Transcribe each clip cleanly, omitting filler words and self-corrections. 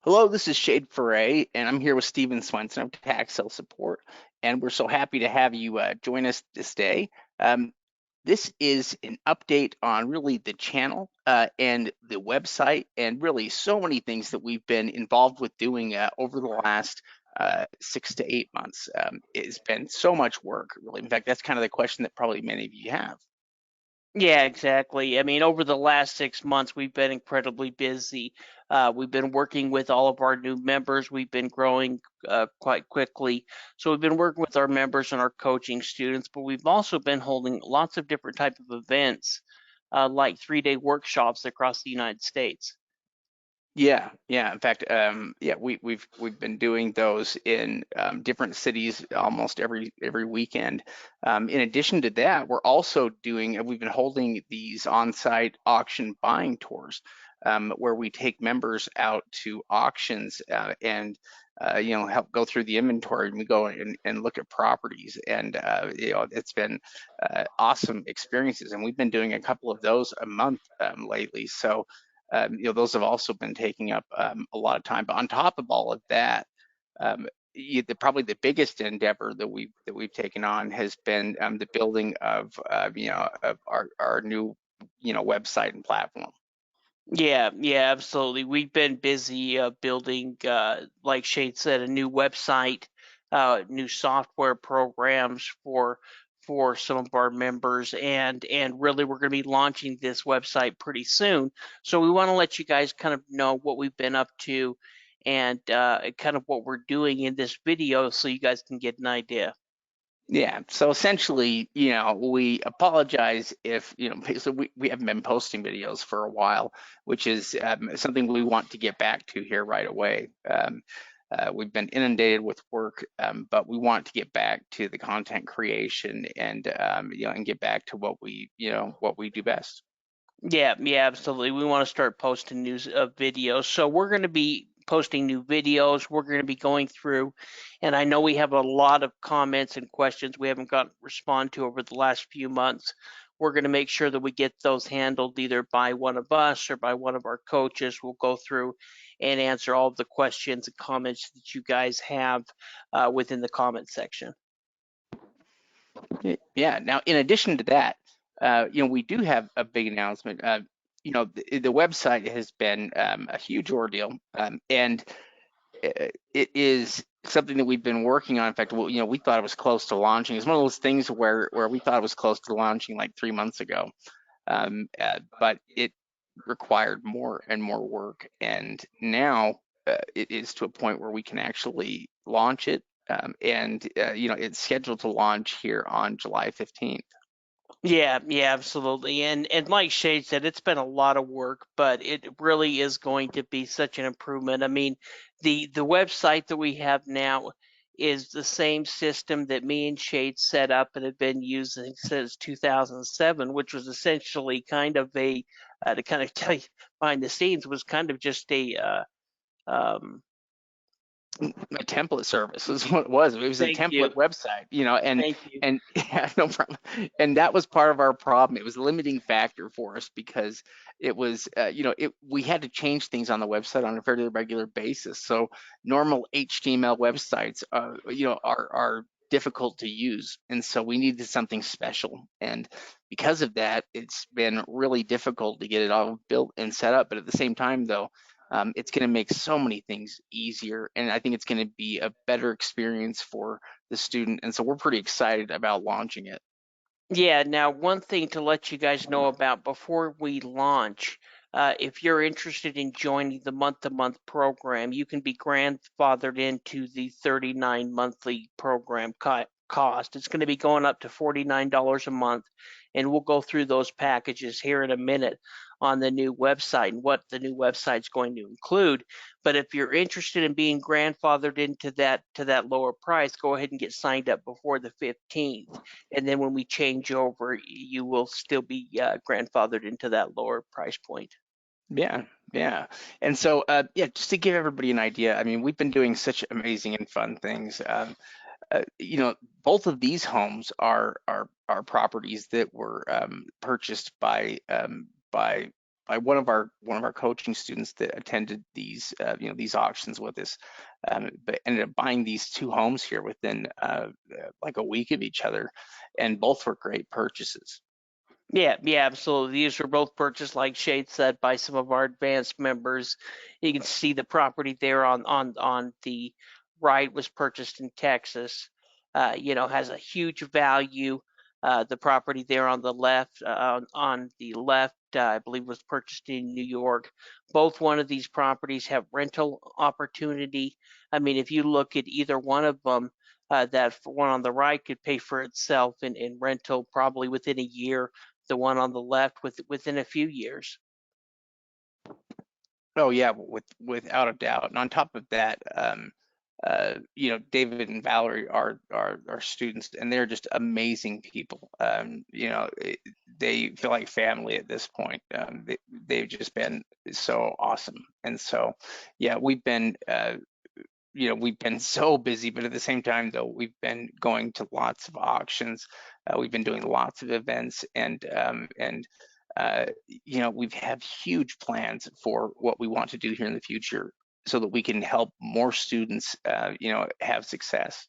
Hello, this is Shade Ferre, and I'm here with Steven Swenson of Tax Sale Support, and we're so happy to have you join us this day. Um, this is an update on really the channel and the website, and really so many things that we've been involved with doing over the last 6 to 8 months. It's been so much work, really. In fact, that's kind of the question that probably many of you have. Yeah, exactly. I mean, over the last 6 months, we've been incredibly busy. We've been working with all of our new members. We've been growing quite quickly. So we've been working with our members and our coaching students, but we've also been holding lots of different type of events, like 3-day workshops across the United States. Yeah, yeah. In fact, yeah, we've been doing those in different cities almost every weekend. In addition to that, we've been holding these on-site auction buying tours, where we take members out to auctions and help go through the inventory, and we go and look at properties, and it's been awesome experiences, and we've been doing a couple of those a month lately. So those have also been taking up a lot of time. But on top of all of that, probably the biggest endeavor that we've taken on has been the building of our new website and platform. Yeah, yeah, absolutely. We've been busy building, like Shade said, a new website, new software programs for some of our members, and really we're going to be launching this website pretty soon. So we want to let you guys kind of know what we've been up to and kind of what we're doing in this video, so you guys can get an idea. Yeah, so essentially, we apologize if, so we haven't been posting videos for a while, which is something we want to get back to here right away. We've been inundated with work, but we want to get back to the content creation and get back to what we do best. Yeah, yeah, absolutely. We want to start posting news videos. So we're going to be posting new videos. We're going to be going through, and I know we have a lot of comments and questions we haven't gotten respond to over the last few months. We're going to make sure that we get those handled either by one of us or by one of our coaches. We'll go through and answer all of the questions and comments that you guys have within the comment section. Yeah. Now, in addition to that, we do have a big announcement. The website has been a huge ordeal, and it is something that we've been working on. In fact, we thought it was close to launching. It's one of those things where we thought it was close to launching like 3 months ago, but it required more and more work, and now it is to a point where we can actually launch it, and it's scheduled to launch here on July 15th. Yeah, yeah, absolutely. And like Shay said, it's been a lot of work, but it really is going to be such an improvement. I mean, the website that we have now is the same system that me and Shade set up and have been using since 2007, which was essentially kind of a to kind of tell you behind the scenes, was kind of just a um A template service is what it was. It was a thank you. template website, and Thank you. and yeah, no problem. And that was part of our problem. It was a limiting factor for us because it was, we had to change things on the website on a fairly regular basis. So normal HTML websites, are difficult to use, and so we needed something special. And because of that, it's been really difficult to get it all built and set up. But at the same time, though, it's going to make so many things easier, and I think it's going to be a better experience for the student. And so we're pretty excited about launching it. Yeah, now one thing to let you guys know about before we launch, if you're interested in joining the month-to-month program, you can be grandfathered into the 39 monthly program cost. It's going to be going up to $49 a month, and we'll go through those packages here in a minute on the new website and what the new website's going to include. But if you're interested in being grandfathered into that lower price, go ahead and get signed up before the 15th, and then when we change over, you will still be grandfathered into that lower price point. Yeah, yeah. And so, yeah, just to give everybody an idea, I mean, we've been doing such amazing and fun things. Both of these homes are properties that were purchased by by one of our coaching students that attended these these auctions with us, but ended up buying these two homes here within like a week of each other, and both were great purchases. Yeah, yeah, absolutely. These were both purchased, like Shade said, by some of our advanced members. You can see the property there on the right was purchased in Texas. Has a huge value. The property there on the left, I believe, was purchased in New York. Both one of these properties have rental opportunity. I mean, if you look at either one of them, that one on the right could pay for itself in rental probably within a year, the one on the left within a few years. Oh yeah, without a doubt. And on top of that, David and Valerie are students, and they're just amazing people. They feel like family at this point. They've just been so awesome, and so yeah, we've been so busy, but at the same time, though, we've been going to lots of auctions. We've been doing lots of events, and we've had huge plans for what we want to do here in the future, so that we can help more students, have success.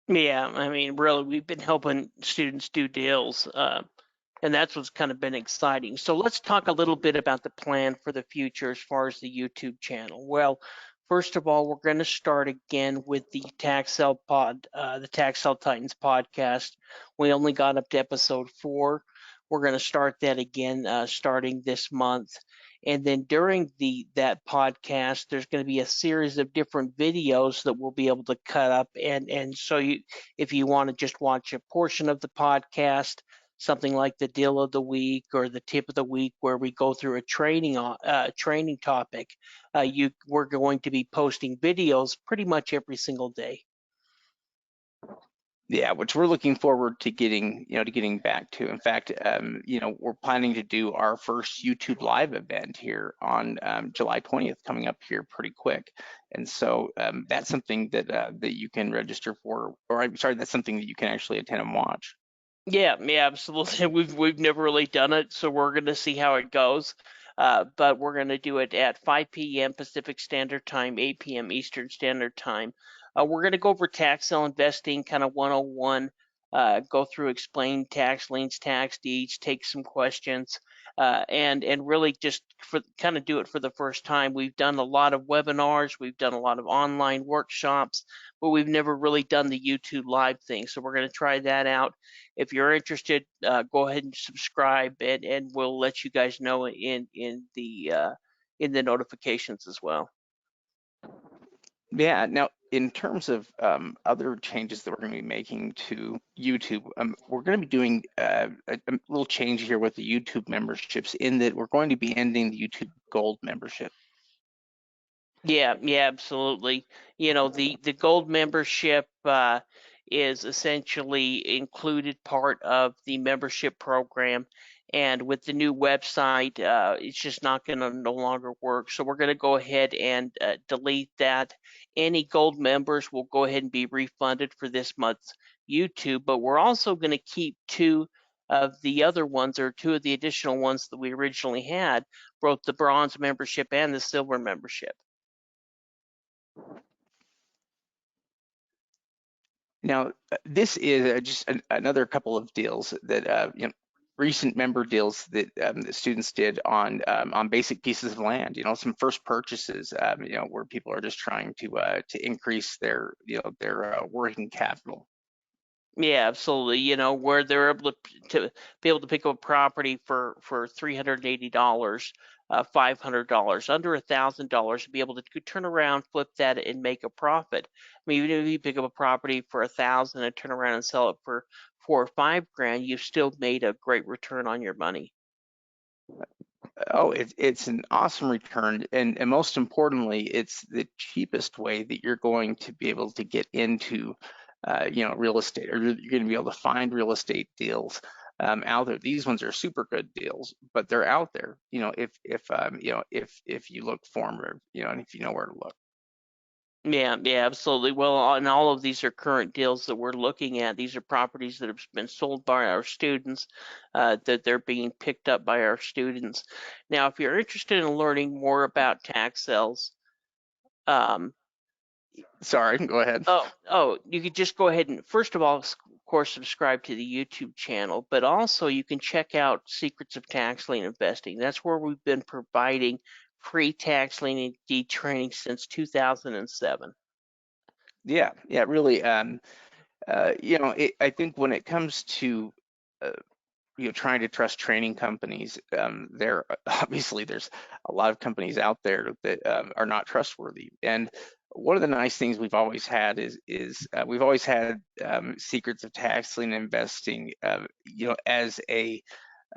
Yeah, I mean, really, we've been helping students do deals, and that's what's kind of been exciting. So let's talk a little bit about the plan for the future as far as the YouTube channel. Well, first of all, we're going to start again with the Tax Sell Titans podcast. We only got up to episode 4. We're going to start that again starting this month. And then during that podcast, there's going to be a series of different videos that we'll be able to cut up, and so if you want to just watch a portion of the podcast, something like the deal of the week or the tip of the week, where we go through a training topic. We're going to be posting videos pretty much every single day. Yeah, which we're looking forward to getting back to. In fact, we're planning to do our first YouTube live event here on July 20th, coming up here pretty quick. And so that's something that you can register for, or I'm sorry, that's something that you can actually attend and watch. Yeah, yeah, absolutely. We've never really done it, so we're gonna see how it goes. But we're gonna do it at 5 p.m. Pacific Standard Time, 8 p.m. Eastern Standard Time. We're gonna go over tax sale investing, kind of 101. Go through, explain tax liens, tax deeds, take some questions, and really just for kind of do it for the first time. We've done a lot of webinars, we've done a lot of online workshops, but we've never really done the YouTube live thing. So we're gonna try that out. If you're interested, go ahead and subscribe, and we'll let you guys know in the notifications as well. Yeah. Now, in terms of other changes that we're going to be making to YouTube, we're going to be doing a little change here with the YouTube memberships, in that we're going to be ending the YouTube Gold membership. Yeah, yeah, absolutely. The gold membership is essentially included part of the membership program, and with the new website, it's just not going to no longer work. So we're going to go ahead and delete that. Any gold members will go ahead and be refunded for this month's YouTube, but we're also going to keep two of the other ones, or two of the additional ones that we originally had, both the bronze membership and the silver membership. Now, this is just another couple of deals that recent member deals that students did on basic pieces of land. Some first purchases. Where people are just trying to increase their working capital. Yeah, absolutely. Where they're able to be able to pick up a property for $380, $500, under $1,000, to be able to turn around, flip that, and make a profit. I mean, even if you pick up a property for 1,000 and turn around and sell it for 4 or 5 grand, you've still made a great return on your money. Oh, it's an awesome return, and most importantly, it's the cheapest way that you're going to be able to get into, real estate, or you're going to be able to find real estate deals out there. These ones are super good deals, but they're out there. If you look for them, or and if you know where to look. Yeah, yeah, absolutely. Well, and all of these are current deals that we're looking at. These are properties that have been sold by our students, that they're being picked up by our students. Now, if you're interested in learning more about tax sales, um, Sorry, go ahead. you could just go ahead and, first of all, of course, subscribe to the YouTube channel, but also you can check out Secrets of Tax Lien Investing. That's where we've been providing free tax lien and deed training since 2007. Yeah, yeah, really. I think when it comes to uh, trying to trust training companies, there obviously there's a lot of companies out there that are not trustworthy. And one of the nice things we've always had is we've always had Secrets of Tax Lien Investing, as a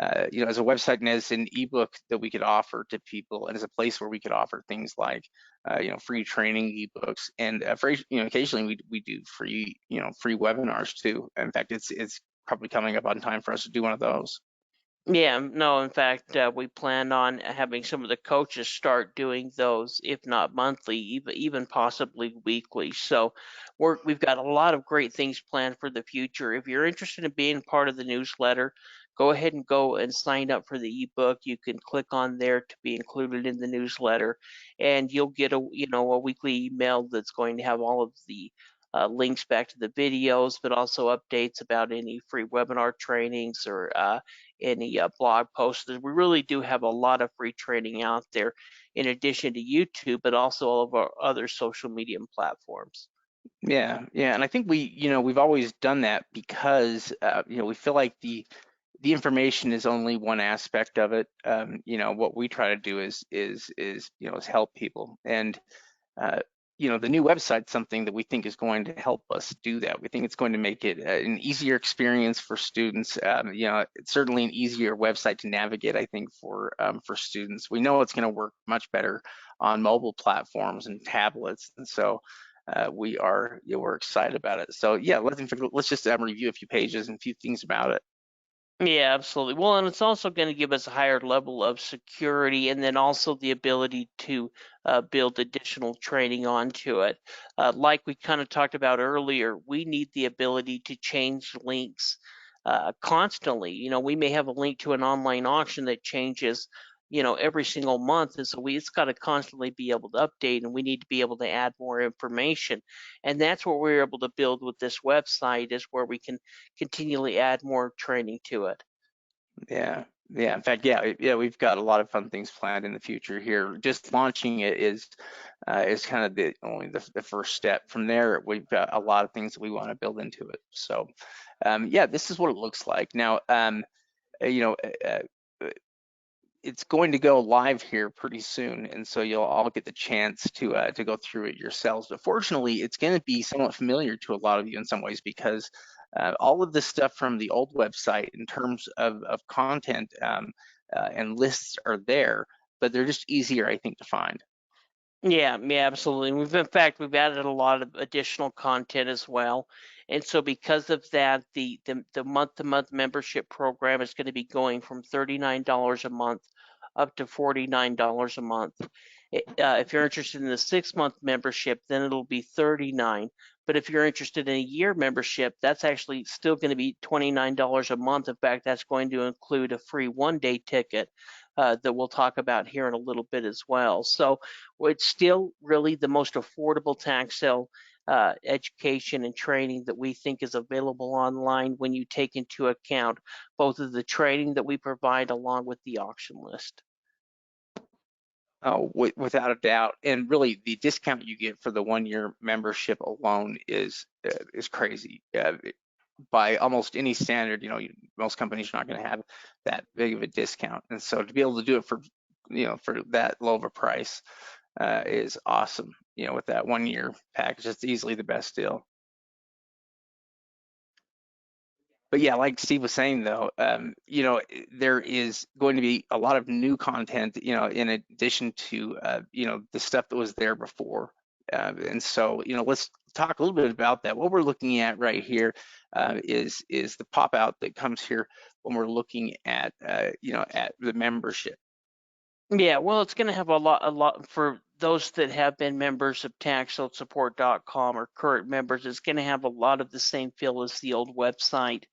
as a website and as an ebook that we could offer to people, and as a place where we could offer things like, free training ebooks, and occasionally we do free, free webinars too. In fact, it's probably coming up on time for us to do one of those. Yeah, no, in fact, we plan on having some of the coaches start doing those, if not monthly, even possibly weekly. So we've got a lot of great things planned for the future. If you're interested in being part of the newsletter, go ahead and go and sign up for the ebook. You can click on there to be included in the newsletter, and you'll get a weekly email that's going to have all of the links back to the videos, but also updates about any free webinar trainings or any blog posts. We really do have a lot of free training out there in addition to YouTube, but also all of our other social media platforms. Yeah, yeah, and I think we've always done that because we feel like the information is only one aspect of it. What we try to do is help people. And uh, the new website's something that we think is going to help us do that. We think it's going to make it an easier experience for students. It's certainly an easier website to navigate, I think, for students. We know it's going to work much better on mobile platforms and tablets, and so we're excited about it. So yeah, let's just review a few pages and a few things about it. Yeah, absolutely. Well, and it's also going to give us a higher level of security and then also the ability to build additional training onto it. Like we kind of talked about earlier, we need the ability to change links constantly. We may have a link to an online auction that changes, every single month. And so it's got to constantly be able to update and we need to be able to add more information. And that's what we're able to build with this website is where we can continually add more training to it. Yeah, yeah. In fact, yeah, we've got a lot of fun things planned in the future here. Just launching it is kind of only the first step. From there, we've got a lot of things that we want to build into it. So, yeah, this is what it looks like now. You know, uh, uh, it's going to go live here pretty soon, and so you'll all get the chance to go through it yourselves. But fortunately, it's going to be somewhat familiar to a lot of you in some ways because all of this stuff from the old website in terms of content and lists are there, but they're just easier, I think, to find. Yeah, yeah, absolutely. In fact, we've added a lot of additional content as well. And so because of that, the month-to-month membership program is going to be going from $39 a month up to $49 a month. If you're interested in the 6-month membership, then it'll be 39. But if you're interested in a year membership, that's actually still going to be $29 a month. In fact, that's going to include a free one-day ticket that we'll talk about here in a little bit as well. So it's still really the most affordable tax sale education and training that we think is available online when you take into account both of the training that we provide along with the auction list. Oh, without a doubt. And really, the discount you get for the 1 year membership alone is crazy. By almost any standard, most companies are not going to have that big of a discount. And so to be able to do it for that low of a price is awesome. With that 1 year package, it's easily the best deal. But yeah, like Steve was saying though, there is going to be a lot of new content, in addition to, the stuff that was there before. And so, let's talk a little bit about that. What we're looking at right here is the pop out that comes here when we're looking at the membership. Yeah, well, it's going to have a lot for those that have been members of taxsupport.com or current members, it's going to have a lot of the same feel as the old website,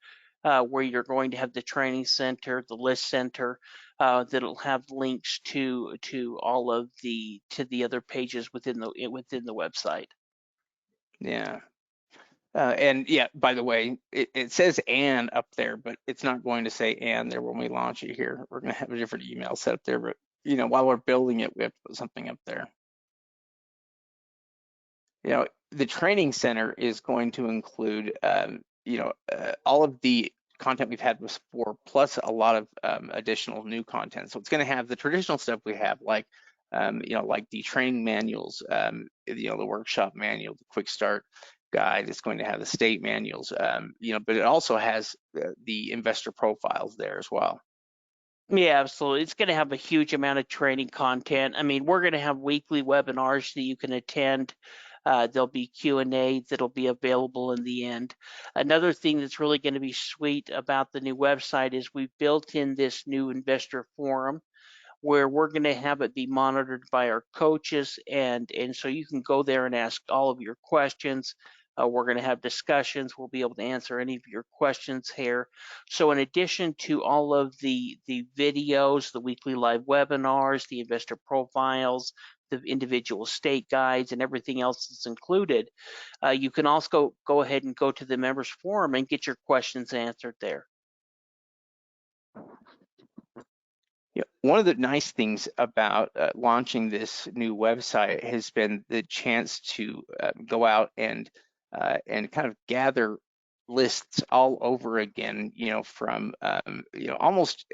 where you're going to have the training center, the list center, that'll have links to all of the other pages within the website. Yeah. And yeah, by the way, it says "and" up there, but it's not going to say "and" there when we launch it here. We're going to have a different email set up there, but while we're building it, we have to put something up there. The training center is going to include, all of the content we've had before, plus a lot of additional new content. So it's going to have the traditional stuff we have, like, like the training manuals, the workshop manual, the quick start guide. It's going to have the state manuals, but it also has the investor profiles there as well. Yeah, absolutely. It's going to have a huge amount of training content. I mean, we're going to have weekly webinars that you can attend. There'll be Q&A that'll be available in the end. Another thing that's really going to be sweet about the new website is we've built in this new investor forum, where we're going to have it be monitored by our coaches, and so you can go there and ask all of your questions. We're going to have discussions. We'll be able to answer any of your questions here. So in addition to all of the videos, the weekly live webinars, the investor profiles, the individual state guides, and everything else that's included, you can also go ahead and go to the members forum and get your questions answered there. Yeah, one of the nice things about launching this new website has been the chance to go out and kind of gather lists all over again, from almost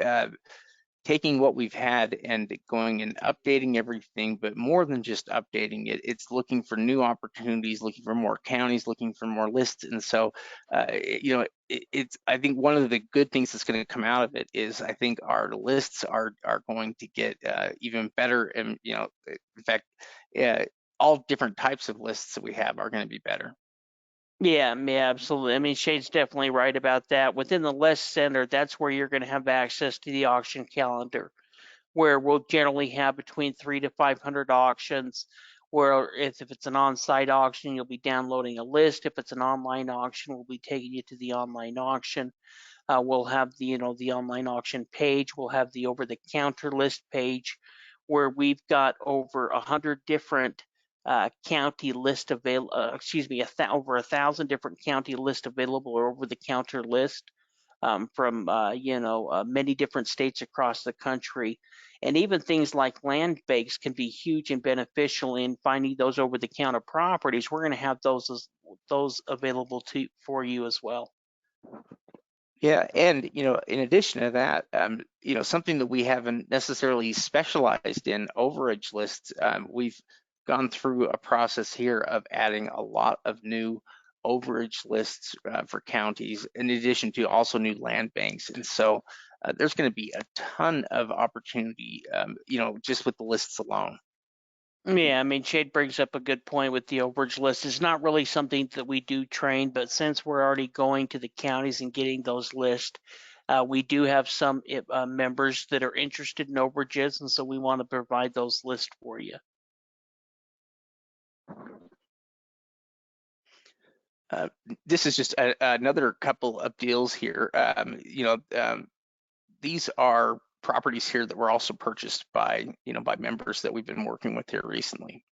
taking what we've had and going and updating everything, but more than just updating it, it's looking for new opportunities, looking for more counties, looking for more lists. And so, it's, I think one of the good things that's going to come out of it is, I think our lists are going to get even better. And, in fact, all different types of lists that we have are going to be better. Yeah, absolutely. I mean, Shade's definitely right about that. Within the list center, that's where you're going to have access to the auction calendar, where we'll generally have between 300 to 500 auctions. Where if it's an on-site auction, you'll be downloading a list. If it's an online auction, we'll be taking you to the online auction. We'll have the online auction page. We'll have the over-the-counter list page, where we've got over 100 different county list available. Over 1,000 different county list available or over-the-counter list, from many different states across the country. And even things like land banks can be huge and beneficial in finding those over-the-counter properties. We're going to have those available for you as well. Yeah, and in addition to that, something that we haven't necessarily specialized in, overage lists. We've gone through a process here of adding a lot of new overage lists for counties, in addition to also new land banks. And so there's going to be a ton of opportunity, just with the lists alone. Yeah, I mean, Shade brings up a good point with the overage list. It's not really something that we do train, but since we're already going to the counties and getting those lists, we do have some members that are interested in overages, and so we want to provide those lists for you. This is just another couple of deals here. These are properties here that were also purchased by members that we've been working with here recently.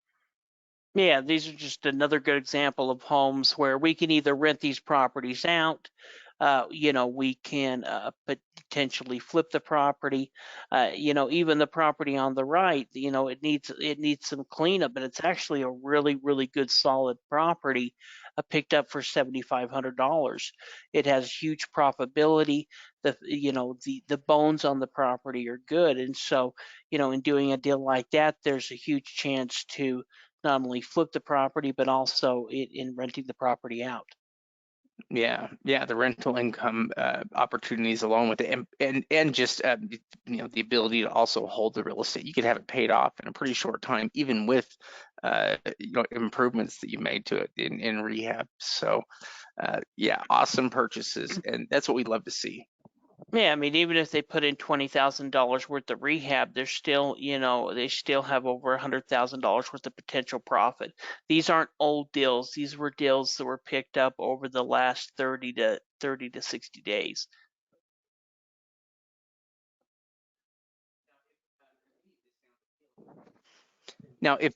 Yeah, these are just another good example of homes where we can either rent these properties out, we can potentially flip the property. Even the property on the right, it needs some cleanup, but it's actually a really, really good solid property, picked up for $7,500. It has huge profitability. The bones on the property are good, and so in doing a deal like that, there's a huge chance to not only flip the property, but also in renting the property out. Yeah, the rental income opportunities along with it, and just the ability to also hold the real estate. You could have it paid off in a pretty short time, even with improvements that you made to it in rehab. So yeah, awesome purchases, and that's what we love to see. Yeah, I mean, even if they put in $20,000 worth of rehab, they're still, they still have over $100,000 worth of potential profit. These aren't old deals. These were deals that were picked up over the last 30 to 60 days. Now, if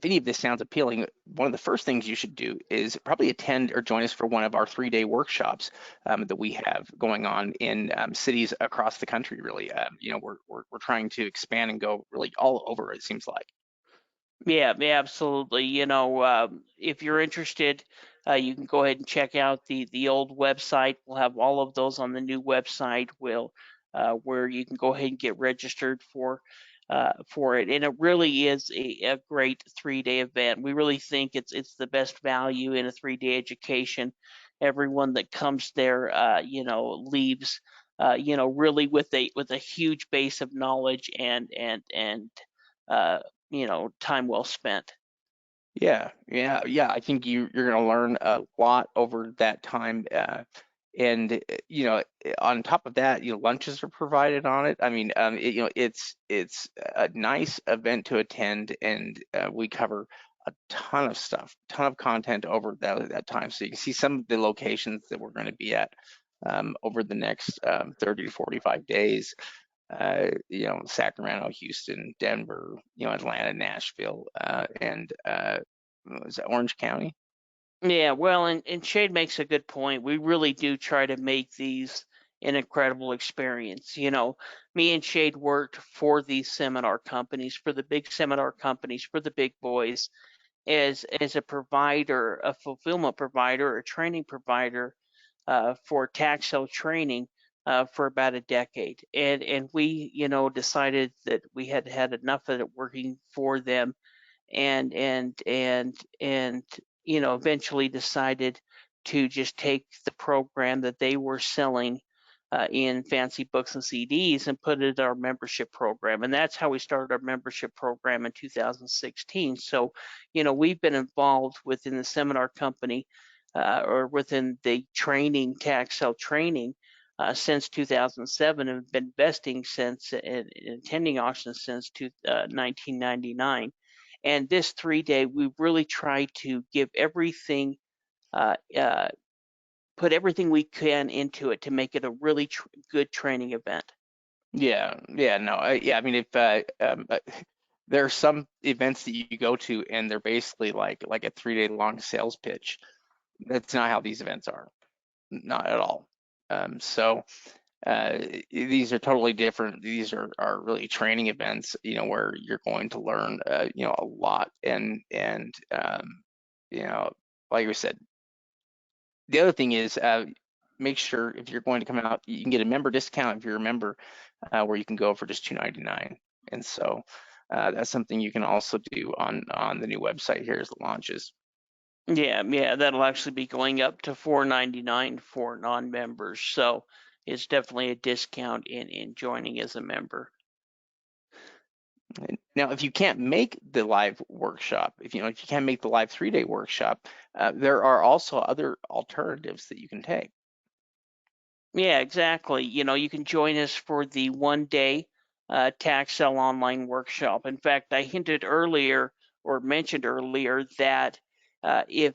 any of this sounds appealing, one of the first things you should do is probably attend or join us for one of our 3-day workshops that we have going on in cities across the country. Really, we're trying to expand and go really all over. It seems like. Yeah, yeah, absolutely. If you're interested, you can go ahead and check out the old website. We'll have all of those on the new website. Where you can go ahead and get registered for it. And it really is a great 3-day event. We really think it's the best value in a 3-day education. Everyone that comes there, leaves, really with a huge base of knowledge and uh, time well spent. Yeah. I think you're going to learn a lot over that time. And on top of that, lunches are provided on it. I mean, it's a nice event to attend, and we cover a ton of stuff, ton of content over that time. So you can see some of the locations that we're going to be at over the next 30 to 45 days. Sacramento, Houston, Denver, Atlanta, Nashville, and was that Orange County? Yeah, well, and Shade makes a good point. We really do try to make these an incredible experience. Me and Shade worked for these seminar companies, for the big seminar companies, for the big boys, as a provider, a fulfillment provider, a training provider for tax sale training for about a decade. And we, decided that we had had enough of it working for them and eventually decided to just take the program that they were selling in fancy books and CDs and put it in our membership program. And that's how we started our membership program in 2016. So, we've been involved within the seminar company or within the training, tax sale training, since 2007 and have been investing since and attending auctions since 1999. And this 3-day, we really try to give everything, uh, uh, put everything we can into it to make it a really good training event. Yeah, no, yeah. I mean, if there are some events that you go to and they're basically like a 3-day long sales pitch. That's not how these events are, not at all. So these are totally different. These are really training events, where you're going to learn, a lot. And you know, like I said, the other thing is, make sure if you're going to come out, you can get a member discount if you're a member, where you can go for just $2.99. And so that's something you can also do on the new website here as it launches. Yeah, yeah, that'll actually be going up to $4.99 for non-members. So it's definitely a discount in joining as a member. Now, if you can't make the live workshop, if you can't make the live 3-day workshop, there are also other alternatives that you can take. Yeah, exactly. You can join us for the 1-day tax sale online workshop. In fact, I hinted earlier or mentioned earlier that if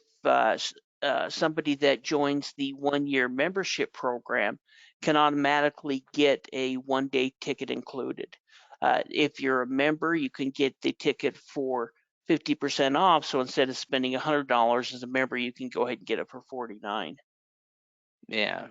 somebody that joins the 1-year membership program can automatically get a 1-day ticket included. If you're a member, you can get the ticket for 50% off. So instead of spending $100 as a member, you can go ahead and get it for 49. Yeah.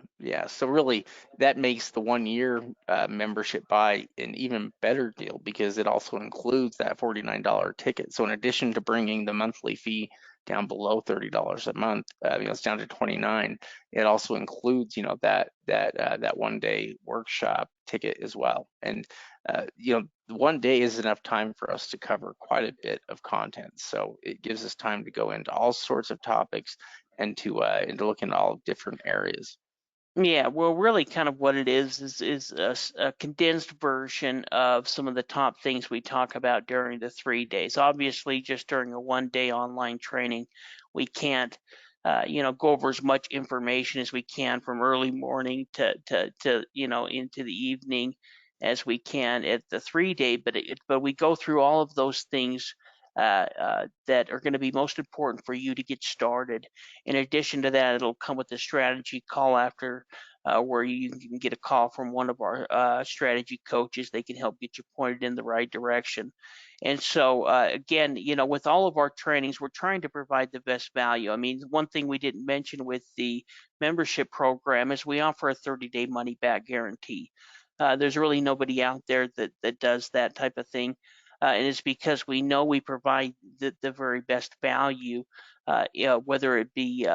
So really, that makes the 1-year membership buy an even better deal because it also includes that $49 ticket. So in addition to bringing the monthly fee down below $30 a month, it's down to 29. It also includes, that 1-day workshop ticket as well. And the 1 day is enough time for us to cover quite a bit of content. So it gives us time to go into all sorts of topics and to look into all different areas. Yeah, well, really, kind of what it is a condensed version of some of the top things we talk about during the 3 days. Obviously, just during a 1-day online training, we can't go over as much information as we can from early morning to into the evening as we can at the 3 day. But we go through all of those things that are going to be most important for you to get started. In addition to that, it'll come with a strategy call after, where you can get a call from one of our strategy coaches. They can help get you pointed in the right direction. And so, again, with all of our trainings, we're trying to provide the best value. I mean, one thing we didn't mention with the membership program is we offer a 30-day money back guarantee. There's really nobody out there that does that type of thing. And it's because we know we provide the very best value, whether it be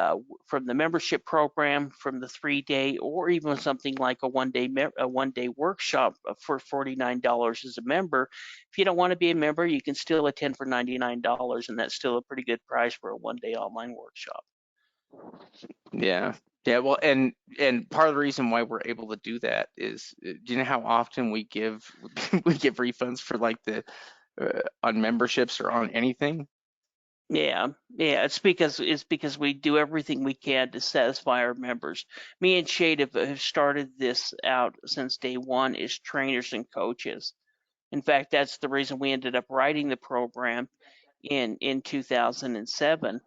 from the membership program, from the 3 day, or even something like a one day workshop for $49 as a member. If you don't want to be a member, you can still attend for $99, and that's still a pretty good price for a one-day online workshop. Yeah. Yeah, well, and part of the reason why we're able to do that is, do you know how often we give we give refunds for like the on memberships or on anything? Yeah, yeah, it's because we do everything we can to satisfy our members. Me and Shade have started this out since day one as trainers and coaches. In fact, that's the reason we ended up writing the program in 2007.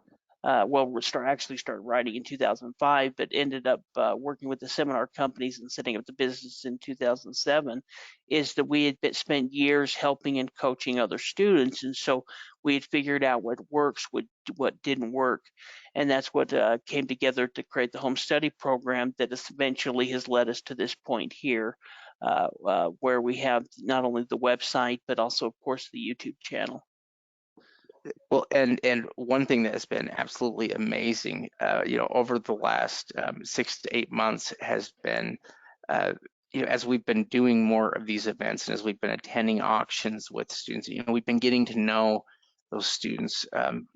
Well, we actually started writing in 2005, but ended up working with the seminar companies and setting up the business in 2007. Is that we had spent years helping and coaching other students, and so we had figured out what works, what didn't work, and that's what came together to create the home study program that eventually has led us to this point here, where we have not only the website but also, of course, the YouTube channel. Well, and one thing that has been absolutely amazing, over the last 6 to 8 months has been, uh, as we've been doing more of these events and as we've been attending auctions with students, we've been getting to know those students,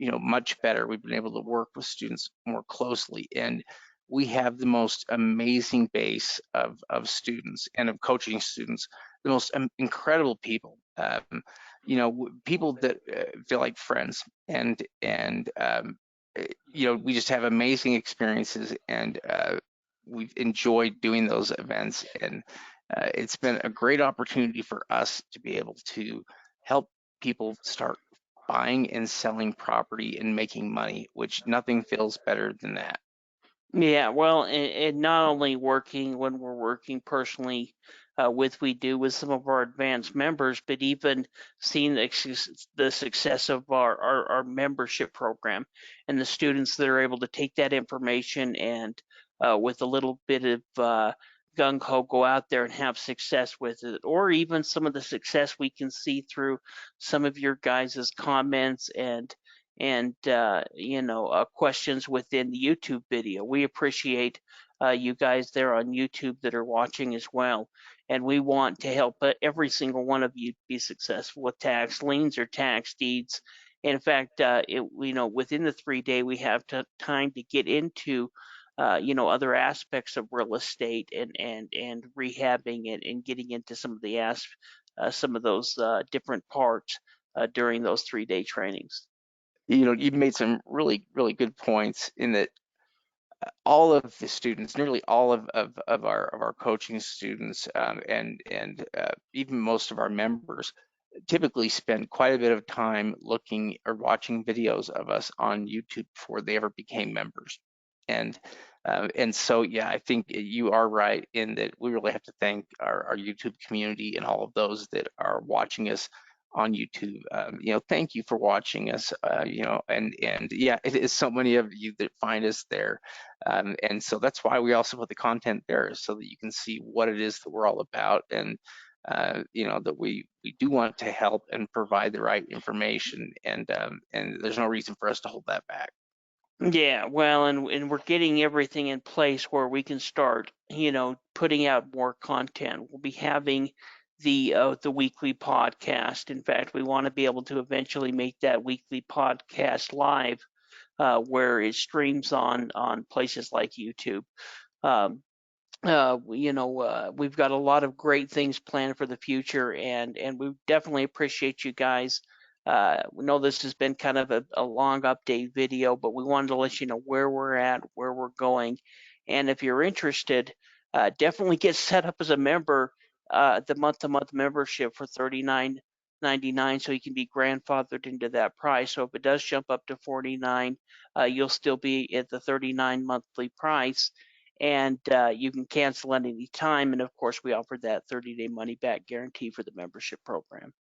much better. We've been able to work with students more closely, and we have the most amazing base of students and of coaching students, the most incredible people. People that feel like friends, and we just have amazing experiences, and we've enjoyed doing those events, and it's been a great opportunity for us to be able to help people start buying and selling property and making money, which nothing feels better than that. Yeah, well, and not only working when we're working personally we do with some of our advanced members, but even seeing the success of our membership program and the students that are able to take that information and with a little bit of gung ho go out there and have success with it, or even some of the success we can see through some of your guys' comments and questions within the YouTube video. We appreciate you guys there on YouTube that are watching as well, and we want to help every single one of you be successful with tax liens or tax deeds. In fact, within the 3 day, we have time to get into other aspects of real estate and rehabbing it and getting into some of those different parts during those 3 day trainings. You've made some really, really good points in that all of the students, nearly all of our coaching students, and even most of our members typically spend quite a bit of time looking or watching videos of us on YouTube before they ever became members. And so, yeah, I think you are right in that we really have to thank our YouTube community and all of those that are watching us on YouTube. Thank you for watching us. And yeah, it is so many of you that find us there, and so that's why we also put the content there, so that you can see what it is that we're all about, and that we do want to help and provide the right information, and there's no reason for us to hold that back. Yeah, well, and we're getting everything in place where we can start, putting out more content. We'll be having the weekly podcast. In fact, we want to be able to eventually make that weekly podcast live, where it streams on places like YouTube. Um, we've got a lot of great things planned for the future, and we definitely appreciate you guys We know this has been kind of a long update video, but we wanted to let you know where we're at, where we're going. And if you're interested, definitely get set up as a member, the month-to-month membership for $39.99, so you can be grandfathered into that price. So if it does jump up to $49, you'll still be at the $39 monthly price, and you can cancel at any time. And of course, we offer that 30-day money-back guarantee for the membership program.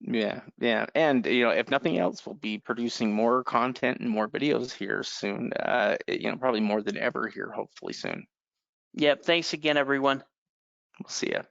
Yeah, yeah. And if nothing else, we'll be producing more content and more videos here soon. Probably more than ever here, hopefully soon. Yep. Thanks again, everyone. We'll see ya.